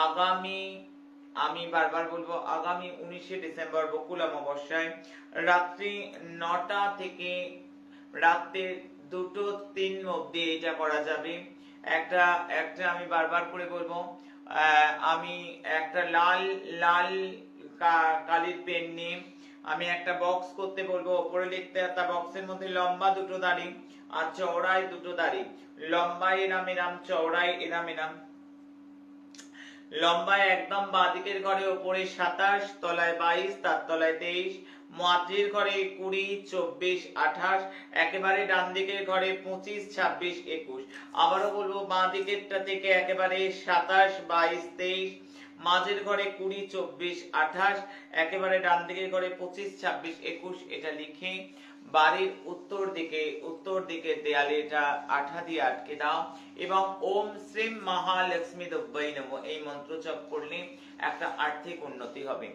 আগামী, আমি বারবার বলবো, আগামী 19শে ডিসেম্বর বকুল অমাবস্যায় রাত্রি 9টা থেকে রাত্রে 2:03 অবধি এটা করা যাবে। একটা একটা আমি বারবার করে বলবো, আমি একটা লাল লাল কালির পেন নিয়ে আমি একটা বক্স করতে বলবো। ওপরে লিখতে, একটা বক্সের মধ্যে লম্বা দুটো দাড়ি আর চওড়ায় দুটো দাড়ি, লম্বায় এরাম এরাম, চওড়ায় এরাম এরাম। লম্বায় একদম বাঁদিকের ঘরে ওপরে 27, তলায় 22, তার তলায় 23, মাঝের ঘরে 20, 24, 28, একেবারে ডান দিকের ঘরে 25, 26, 21। আবারও বলবো, বাঁ দিকেরটা থেকে একেবারে 27, 22, 23, মাঝের ঘরে 20, 24, 28, একেবারে ডান দিকের ঘরে 25, 26, 21। এটা লিখে বাড়ির উত্তর দিকে দেয়ালে এটা আঠা দিয়ে আটকে দাও এবং ওম শ্রীম মহালক্ষ্মী দব্বৈ নমঃ এই মন্ত্র জপ করলে একটা আর্থিক উন্নতি হবে।